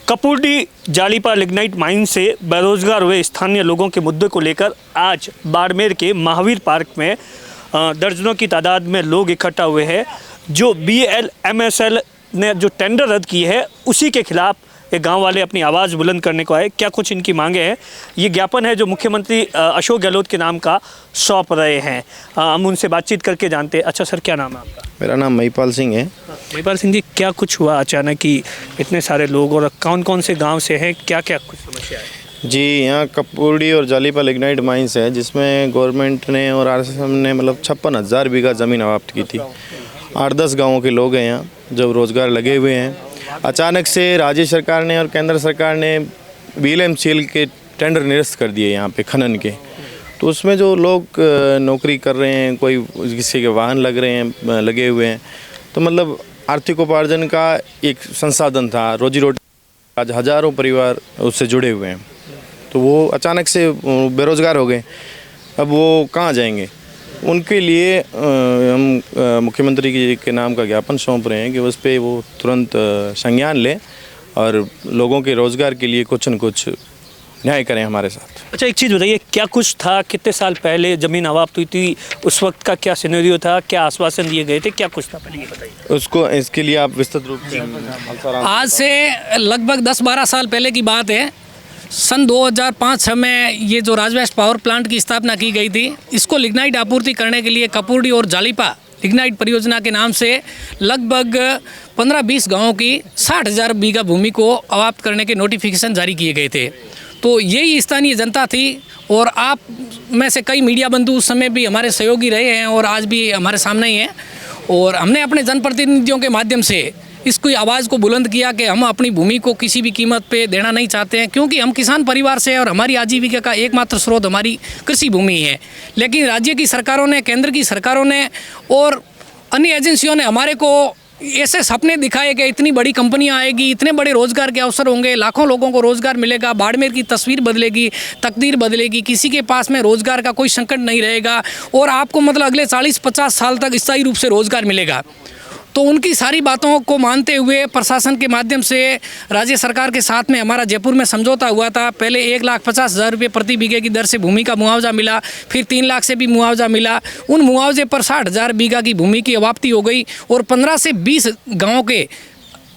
Kapurdi Jalipa lignite mine से बेरोजगार हुए स्थानीय लोगों के मुद्दे को लेकर आज बाड़मेर के महावीर पार्क में दर्जनों की तादाद में लोग इकट्ठा हुए हैं। जो BLMSL ने जो टेंडर रद्द की है उसी के खिलाफ ये गांव वाले अपनी आवाज़ बुलंद करने को आए। क्या कुछ इनकी मांगे हैं, ये ज्ञापन है जो मुख्यमंत्री अशोक गहलोत के नाम का सौंप रहे हैं। हम उनसे बातचीत करके जानते हैं। अच्छा सर, क्या नाम है आपका? मेरा नाम महिपाल सिंह है। महिपाल सिंह जी, क्या कुछ हुआ अचानक कि इतने सारे लोग, और कौन कौन से गांव से हैं, क्या क्या कुछ समस्या है? जी, यहाँ कपूरडी और जालीपा लिग्नाइट माइंस है, जिसमें गवर्नमेंट ने और RSM ने मतलब 56,000 बीघा ज़मीन अवाप्त की थी। 8-10 गाँवों के लोग हैं यहाँ जो रोज़गार लगे हुए हैं। अचानक से राज्य सरकार ने और केंद्र सरकार ने BLMCL के टेंडर निरस्त कर दिए यहाँ पे खनन के। तो उसमें जो लोग नौकरी कर रहे हैं, कोई किसी के वाहन लगे हुए हैं, तो मतलब आर्थिक उपार्जन का एक संसाधन था, रोजी रोटी, आज हज़ारों परिवार उससे जुड़े हुए हैं। तो वो अचानक से बेरोज़गार हो गए। अब वो कहाँ जाएंगे? उनके लिए हम मुख्यमंत्री जी के नाम का ज्ञापन सौंप रहे हैं कि उस पर वो तुरंत संज्ञान लें और लोगों के रोज़गार के लिए कुछ न कुछ न्याय करें हमारे साथ। अच्छा, एक चीज़ बताइए, क्या कुछ था? कितने साल पहले ज़मीन अवाप्त हुई थी? उस वक्त का क्या सिनेरियो था? क्या आश्वासन दिए गए थे? क्या कुछ था, पहले ये बताइए। उसको इसके लिए आप विस्तृत रूप से आज से लगभग 10-12 साल पहले की बात है। सन 2005-06 में ये जो राजवेस्ट पावर प्लांट की स्थापना की गई थी, इसको लिग्नाइट आपूर्ति करने के लिए कपूरडी और जालीपा लिग्नाइट परियोजना के नाम से लगभग 15-20 गाँवों की 60,000 बीघा भूमि को अवाप्त करने के नोटिफिकेशन जारी किए गए थे। तो यही स्थानीय जनता थी, और आप में से कई मीडिया बंधु उस समय भी हमारे सहयोगी रहे हैं और आज भी हमारे सामने ही हैं। और हमने अपने जनप्रतिनिधियों के माध्यम से इसकी आवाज़ को बुलंद किया कि हम अपनी भूमि को किसी भी कीमत पे देना नहीं चाहते हैं, क्योंकि हम किसान परिवार से और हमारी आजीविका का एकमात्र स्रोत हमारी कृषि भूमि है। लेकिन राज्य की सरकारों ने, केंद्र की सरकारों ने और अन्य एजेंसियों ने हमारे को ऐसे सपने दिखाए कि इतनी बड़ी कंपनियां आएगी, इतने बड़े रोज़गार के अवसर होंगे, लाखों लोगों को रोज़गार मिलेगा, बाड़मेर की तस्वीर बदलेगी, तकदीर बदलेगी, किसी के पास में रोज़गार का कोई संकट नहीं रहेगा और आपको मतलब अगले 40-50 साल तक स्थायी रूप से रोज़गार मिलेगा। तो उनकी सारी बातों को मानते हुए प्रशासन के माध्यम से राज्य सरकार के साथ में हमारा जयपुर में समझौता हुआ था। पहले 1,50,000 रुपये प्रति बीघे की दर से भूमि का मुआवजा मिला, फिर 3 लाख से भी मुआवजा मिला। उन मुआवजे पर 60,000 बीघा की भूमि की अवाप्ति हो गई और 15 से 20 गाँवों के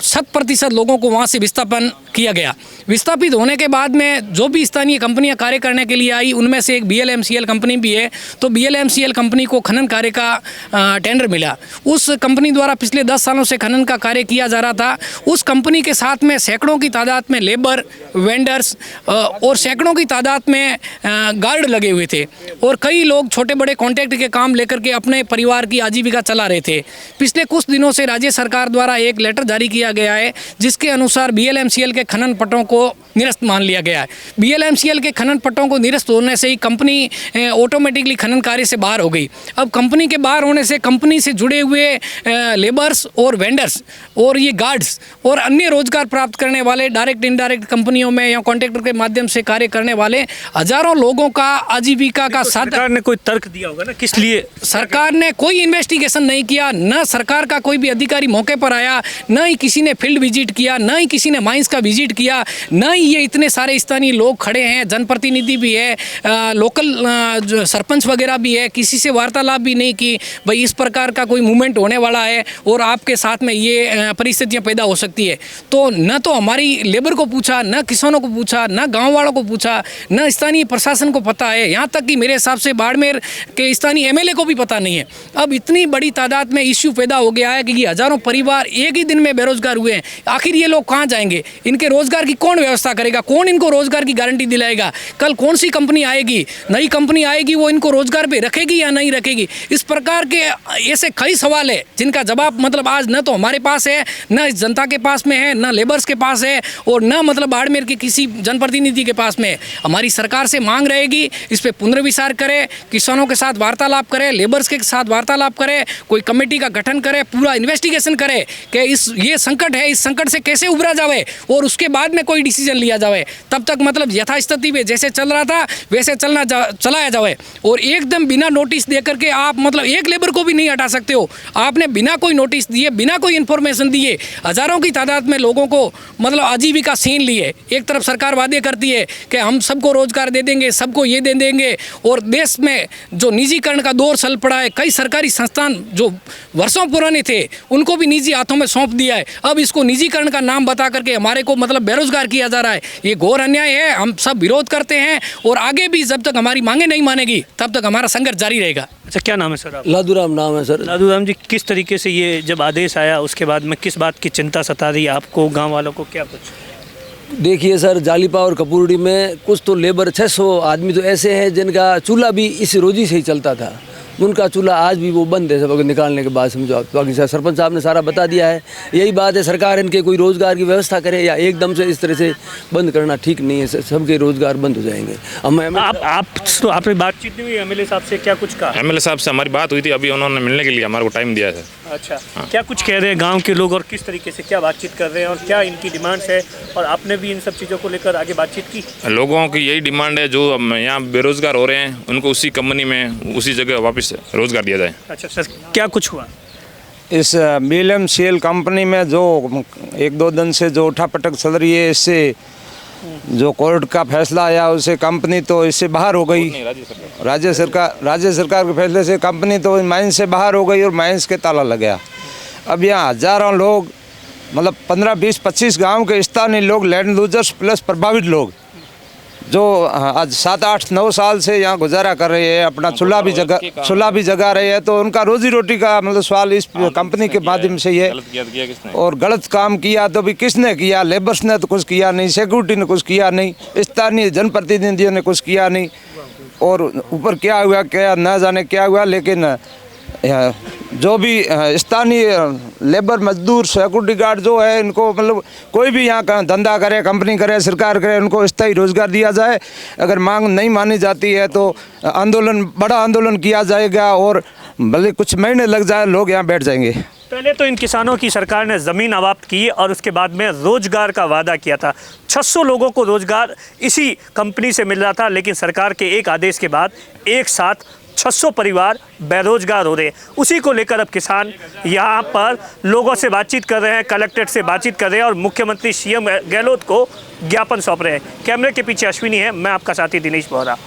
100% लोगों को वहाँ से विस्थापन किया गया। विस्थापित होने के बाद में जो भी स्थानीय कंपनियां कार्य करने के लिए आई, उनमें से एक BLMCL कंपनी भी है। तो BLMCL कंपनी को खनन कार्य का टेंडर मिला। उस कंपनी द्वारा पिछले 10 सालों से खनन का कार्य किया जा रहा था। उस कंपनी के साथ में सैकड़ों की तादाद में लेबर, वेंडर्स और सैकड़ों की तादाद में गार्ड लगे हुए थे, और कई लोग छोटे बड़े कॉन्ट्रैक्ट के काम लेकर के अपने परिवार की आजीविका चला रहे थे। पिछले कुछ दिनों से राज्य सरकार द्वारा एक लेटर जारी किया गया है, जिसके अनुसार BLMCL के खनन पट्टों को निरस्त मान लिया गया है। BLMCL के खनन पट्टों को निरस्त होने से ही कंपनी ऑटोमेटिकली खनन कार्य से बाहर हो गई। अब कंपनी के बाहर होने से कंपनी से जुड़े हुए लेबर्स और वेंडर्स और ये गार्ड्स और अन्य रोजगार प्राप्त करने वाले डायरेक्ट इनडायरेक्ट कंपनियों में या कॉन्ट्रैक्टर के माध्यम से कार्य करने वाले हजारों लोगों का आजीविका का साधन। सरकार ने कोई तर्क दिया होगा ना, किस लिए? सरकार ने कोई इन्वेस्टिगेशन नहीं किया, न सरकार का कोई भी अधिकारी मौके पर आया, न ही किसी ने फील्ड विजिट किया, न ही किसी ने माइंस का विजिट किया, न ही ये इतने सारे स्थानीय लोग खड़े हैं, जनप्रतिनिधि भी है, लोकल सरपंच वगैरह भी है, किसी से वार्तालाप भी नहीं की भाई इस प्रकार का कोई मूवमेंट होने वाला है और आपके साथ में ये परिस्थितियाँ पैदा हो सकती है। तो न तो हमारी लेबर को पूछा, न किसानों को पूछा, न गाँव वालों को पूछा, न स्थानीय प्रशासन को पता है, यहाँ तक कि मेरे हिसाब से बाड़मेर के स्थानीय MLA को भी पता नहीं है। अब इतनी बड़ी तादाद में इश्यू पैदा हो गया है कि ये हजारों परिवार एक ही दिन में बेरोजगार हुए हैं। आखिर ये लोग कहाँ जाएंगे? इनके रोजगार की कौन व्यवस्था करेगा? कौन इनको रोजगार की गारंटी दिलाएगा? कल कौन सी कंपनी आएगी, नई कंपनी आएगी, वो इनको रोजगार पे रखेगी या नहीं रखेगी? इस प्रकार के ऐसे कई सवाल है जिनका जवाब मतलब आज न तो हमारे पास है, न इस जनता के पास में है, न लेबर्स के पास है और न मतलब बाड़मेर के किसी जनप्रतिनिधि के पास में है। हमारी सरकार से मांग रहेगी इस पर पुनर्विचार करे, किसानों के साथ वार्तालाप करे, लेबर्स के साथ वार्तालाप करे, कोई कमेटी का गठन करे, पूरा इन्वेस्टिगेशन करे कि ये संकट है, इस संकट से कैसे उबरा जाए और उसके बाद में कोई डिसीजन लिया जाए। तब तक मतलब यथास्थिति में जैसे चल रहा था वैसे चलाया जाए। और एकदम बिना नोटिस दे करके आप मतलब एक लेबर को भी नहीं हटा सकते हो। आपने बिना कोई नोटिस दिए, बिना कोई इन्फॉर्मेशन दिए हज़ारों की तादाद में लोगों को मतलब आजीविका छीन ली है। एक तरफ सरकार वादे करती है कि हम सबको रोजगार दे देंगे, सबको ये दे देंगे, और देश में जो निजीकरण का दौर चल पड़ा है, कई सरकारी संस्थान जो वर्षों पुराने थे उनको भी निजी हाथों में सौंप दिया है। अब इसको निजीकरण का नाम बता करके हमारे को मतलब बेरोजगार किया जा रहा है। ये घोर अन्याय है। हम सब विरोध करते हैं और आगे भी जब तक हमारी मांगे नहीं मानेगी तब तक हमारा संघर्ष जारी रहेगा। अच्छा, क्या नाम है सर आप? लादूराम नाम है सर। लादूराम जी, किस तरीके से ये जब आदेश आया उसके बाद में किस बात की चिंता सता रही है आपको, गांव वालों को, क्या कुछ? देखिए सर, जालीपा और कपूरडी में कुछ तो लेबर 600 आदमी तो ऐसे हैं जिनका चूल्हा भी इस रोजी से ही चलता था। उनका चूल्हा आज भी वो बंद है, सब निकालने के बाद समझो। बाकी सर सरपंच साहब ने सारा बता दिया है। यही बात है, सरकार इनके कोई रोज़गार की व्यवस्था करे या एकदम से इस तरह से बंद करना ठीक नहीं है। सबके रोज़गार बंद हो जाएंगे। आपने बातचीत नहीं हुई एमएलए साहब से, क्या कुछ कहा? एमएलए साहब से हमारी बात हुई थी, अभी उन्होंने मिलने के लिए हमारे को टाइम दिया है। अच्छा, क्या कुछ कह रहे हैं गांव के लोग और किस तरीके से क्या बातचीत कर रहे हैं और क्या इनकी डिमांड्स है, और आपने भी इन सब चीज़ों को लेकर आगे बातचीत की? लोगों की यही डिमांड है, जो यहाँ बेरोजगार हो रहे हैं उनको उसी कंपनी में उसी जगह वापस रोजगार दिया जाए। अच्छा सर, क्या कुछ हुआ? इस BLMCL कंपनी में जो 1-2 दिन से जो उठापटक चल रही है, इससे जो कोर्ट का फैसला आया उससे कंपनी तो इससे बाहर हो गई। राज्य सरकार के फैसले से कंपनी तो माइंस से बाहर हो गई और माइंस के ताला लग गया। अब यहाँ हजारों लोग मतलब 15, 20, 25 गांव के स्थानीय लोग, लैंड लूजर्स प्लस प्रभावित लोग जो आज 7, 8, 9 साल से यहाँ गुजारा कर रहे हैं, अपना चूल्हा भी जगा रहे हैं, तो उनका रोजी रोटी का मतलब सवाल इस कंपनी के माध्यम से ये। और गलत काम किया तो भी किसने किया? लेबर्स ने तो कुछ किया नहीं, सिक्योरिटी ने कुछ किया नहीं, स्थानीय जनप्रतिनिधियों ने कुछ किया नहीं। और ऊपर क्या हुआ क्या न जाने क्या हुआ, लेकिन जो भी स्थानीय लेबर मजदूर सिक्योरिटी गार्ड जो है, इनको मतलब कोई भी यहाँ का धंधा करे, कंपनी करे, सरकार करे, उनको स्थायी रोजगार दिया जाए। अगर मांग नहीं मानी जाती है तो बड़ा आंदोलन किया जाएगा, और भले कुछ महीने लग जाए, लोग यहाँ बैठ जाएंगे। पहले तो इन किसानों की सरकार ने ज़मीन अवाप्त की और उसके बाद में रोजगार का वादा किया था। 600 लोगों को रोजगार इसी कंपनी से मिल रहा था, लेकिन सरकार के एक आदेश के बाद एक साथ 600 परिवार बेरोजगार हो रहे हैं। उसी को लेकर अब किसान यहाँ पर लोगों से बातचीत कर रहे हैं, कलेक्ट्रेट से बातचीत कर रहे हैं और मुख्यमंत्री CM गहलोत को ज्ञापन सौंप रहे हैं। कैमरे के पीछे अश्विनी है, मैं आपका साथी दिनेश बोहरा।